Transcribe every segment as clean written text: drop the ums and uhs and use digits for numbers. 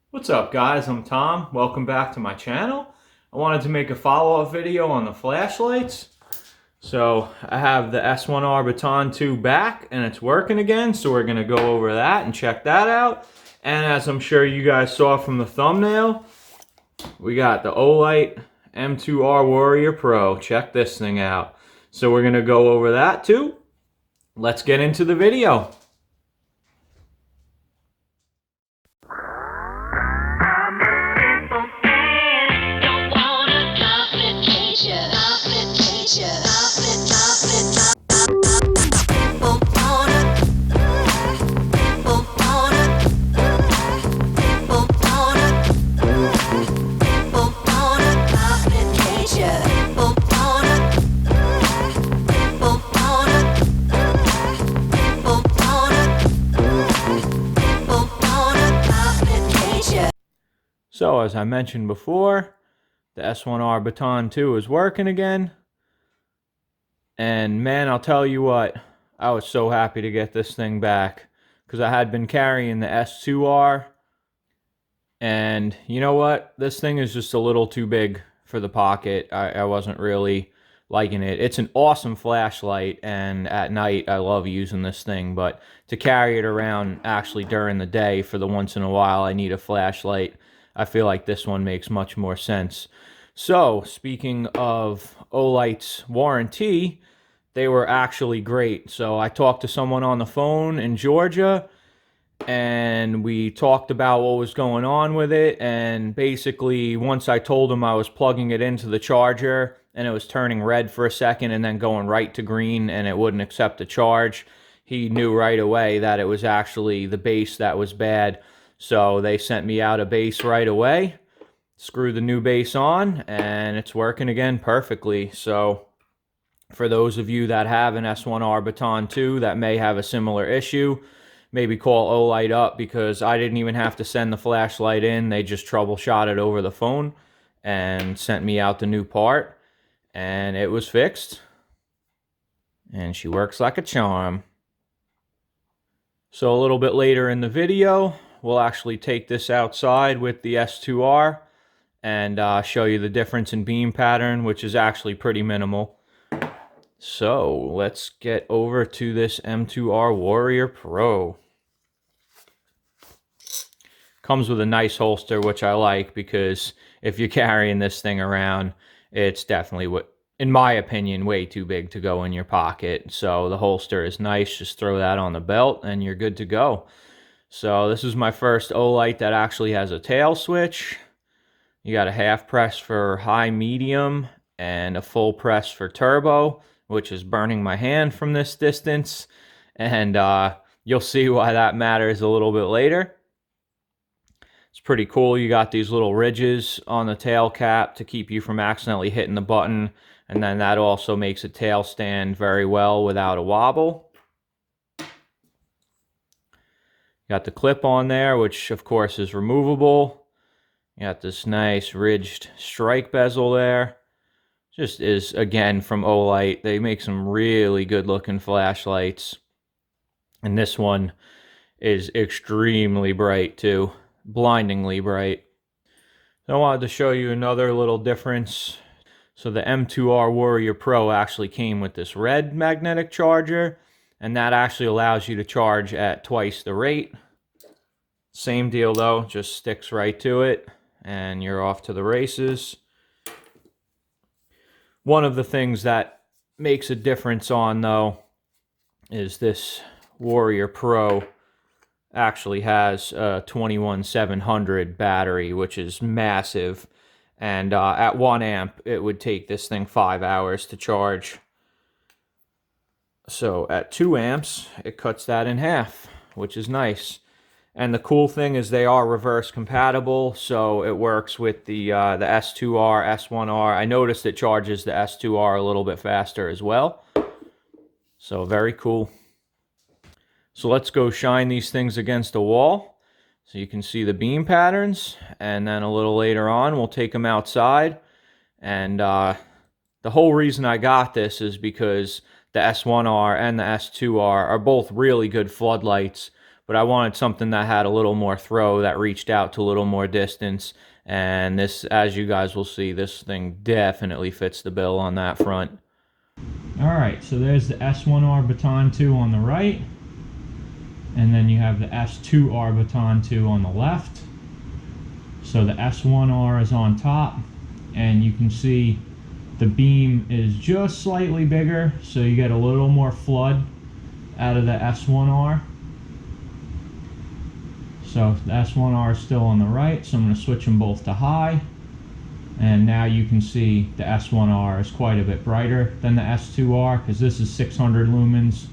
What's up guys, I'm Tom. Welcome back to my channel. I wanted to make a follow-up video on the flashlights. So I have the S1R Baton 2 back and it's working again, so we're going to go over that and check that out. And as I'm sure you guys saw from the thumbnail, we got the Olight M2R Warrior Pro. Check this thing out. So we're going to go over that too. Let's get into the video. So as I mentioned before, the S1R Baton 2 is working again. And man, I'll tell you what, I was so happy to get this thing back because I had been carrying the S2R. And you know what? This thing is just a little too big for the pocket. I wasn't really liking it. It's an awesome flashlight, and at night I love using this thing. But to carry it around actually during the day for the once in a while I need a flashlight, I feel like this one makes much more sense. So, speaking of Olight's warranty, they were actually great. So I talked to someone on the phone in Georgia, and we talked about what was going on with it. And basically, once I told him I was plugging it into the charger, and it was turning red for a second and then going right to green, and it wouldn't accept the charge, he knew right away that it was actually the base that was bad. So they sent me out a base right away, screw the new base on, and it's working again perfectly. So for those of you that have an S1R Baton 2 that may have a similar issue, maybe call Olight up, because I didn't even have to send the flashlight in. They just troubleshot it over the phone and sent me out the new part, and it was fixed. And she works like a charm. So a little bit later in the video, we'll actually take this outside with the S2R and show you the difference in beam pattern, which is actually pretty minimal. So let's get over to this M2R Warrior Pro. Comes with a nice holster, which I like, because if you're carrying this thing around, it's definitely, in my opinion, way too big to go in your pocket. So the holster is nice. Just throw that on the belt and you're good to go. So this is my first Olight that actually has a tail switch. You got a half press for high, medium, and a full press for turbo, which is burning my hand from this distance. And you'll see why that matters a little bit later. It's pretty cool. You got these little ridges on the tail cap to keep you from accidentally hitting the button. And then that also makes a tail stand very well without a wobble. Got the clip on there, which of course is removable. You got this nice ridged strike bezel there. Just is, again, from Olight. They make some really good looking flashlights. And this one is extremely bright too. Blindingly bright. So I wanted to show you another little difference. So the M2R Warrior Pro actually came with this red magnetic charger, and that actually allows you to charge at twice the rate. Same deal though, just sticks right to it and you're off to the races. One of the things that makes a difference on though is this Warrior Pro actually has a 21700 battery, which is massive. And at 1 amp, it would take this thing 5 hours to charge. So at 2 amps, it cuts that in half, which is nice. And the cool thing is they are reverse compatible, so it works with the S2R, S1R. I noticed it charges the S2R a little bit faster as well. So very cool. So let's go shine these things against a wall so you can see the beam patterns. And then a little later on, we'll take them outside. And the whole reason I got this is because the S1R and the S2R are both really good floodlights, but I wanted something that had a little more throw, that reached out to a little more distance. And this, as you guys will see, this thing definitely fits the bill on that front. Alright, so there's the S1R Baton 2 on the right, and then you have the S2R Baton 2 on the left. So the S1R is on top, and you can see the beam is just slightly bigger, so you get a little more flood out of the S1R. So the S1R is still on the right, so I'm going to switch them both to high. And now you can see the S1R is quite a bit brighter than the S2R, because this is 600 lumens,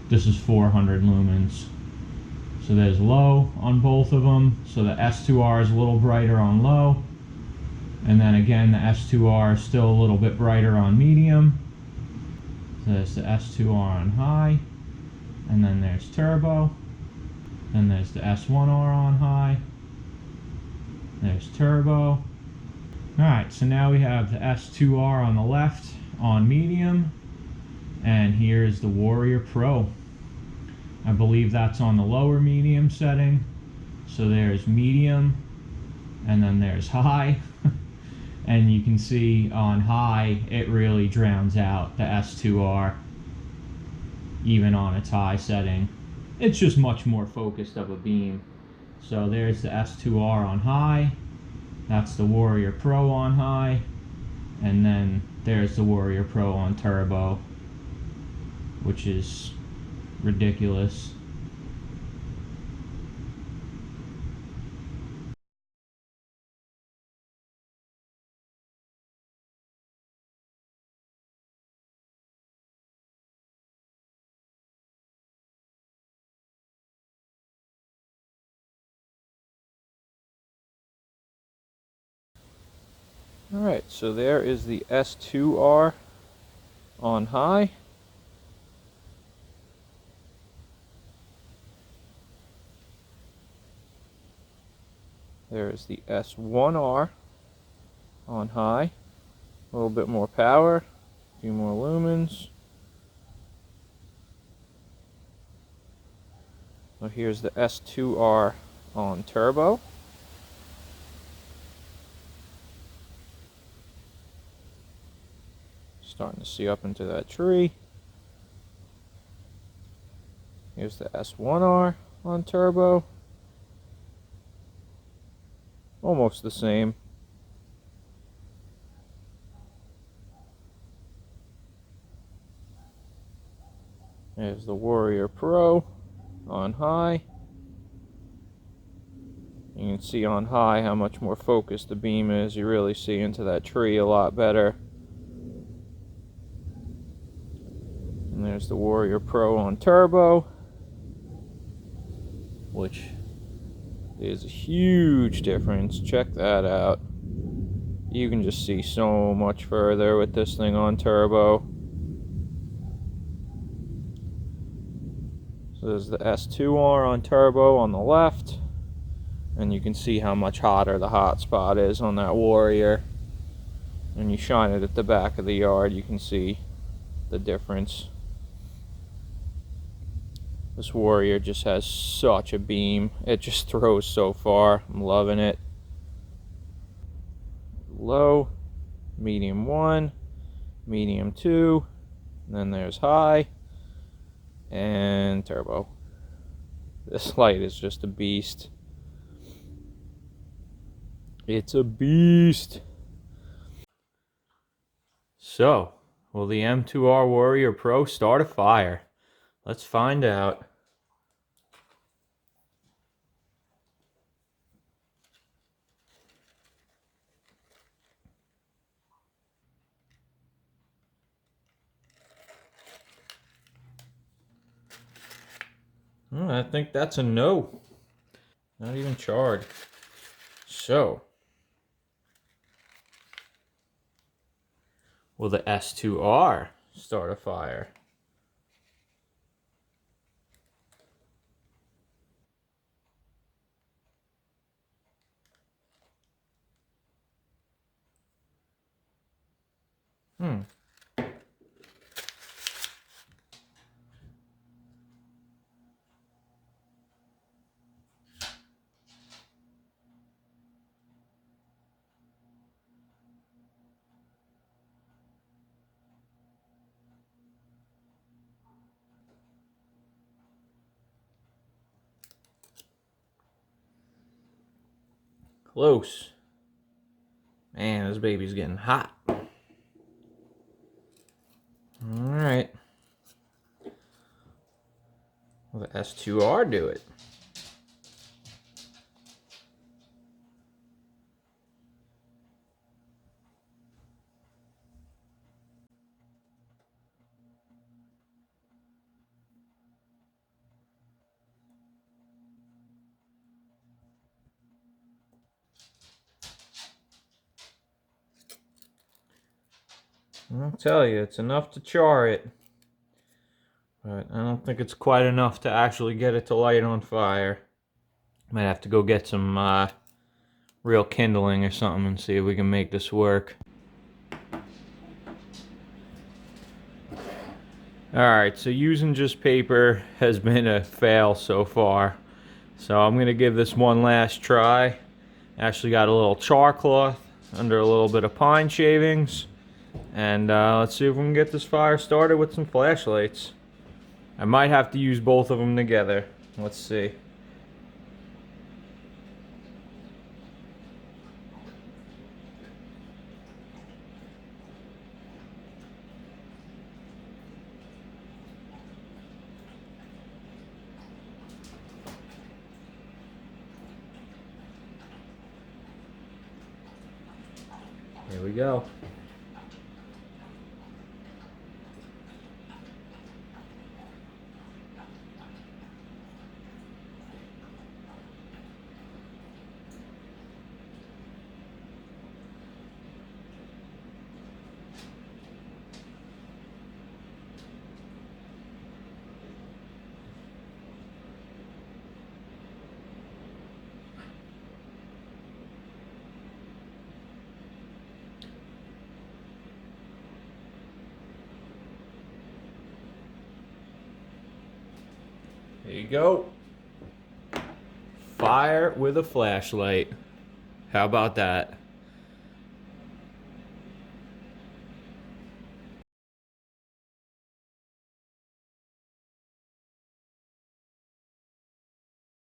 this is 400 lumens. So there's low on both of them, so the S2R is a little brighter on low. And then again, the S2R is still a little bit brighter on medium. So there's the S2R on high, and then there's turbo. Then there's the S1R on high, there's turbo. Alright, so now we have the S2R on the left on medium, and here's the Warrior Pro. I believe that's on the lower medium setting. So there's medium, and then there's high. And you can see on high, it really drowns out the S2R, even on its high setting. It's just much more focused of a beam. So there's the S2R on high, that's the Warrior Pro on high, and then there's the Warrior Pro on turbo, which is ridiculous. Alright, so there is the S2R on high. There is the S1R on high. A little bit more power, a few more lumens. So here's the S2R on turbo. Starting to see up into that tree. Here's the S1R on turbo. Almost the same. There's the Warrior Pro on high. You can see on high how much more focused the beam is. You really see into that tree a lot better. And there's the Warrior Pro on turbo, which is a huge difference. Check that out. You can just see so much further with this thing on turbo. So there's the S2R on turbo on the left, and you can see how much hotter the hot spot is on that Warrior. When you shine it at the back of the yard, you can see the difference. This Warrior just has such a beam. It just throws so far. I'm loving it. Low, medium 1, medium 2, and then there's high, and turbo. This light is just a beast. It's a beast. So, will the M2R Warrior Pro start a fire? Let's find out. I think that's a no. Not even charred. So, will the S2R start a fire? close. Man, this baby's getting hot. Alright. Let S2R do it. I'll tell you, it's enough to char it. But I don't think it's quite enough to actually get it to light on fire. Might have to go get some real kindling or something and see if we can make this work. Alright, so using just paper has been a fail so far. So I'm going to give this one last try. Actually got a little char cloth under a little bit of pine shavings. And let's see if we can get this fire started with some flashlights. I might have to use both of them together. Let's see. Here we go. There you go. Fire with a flashlight. How about that?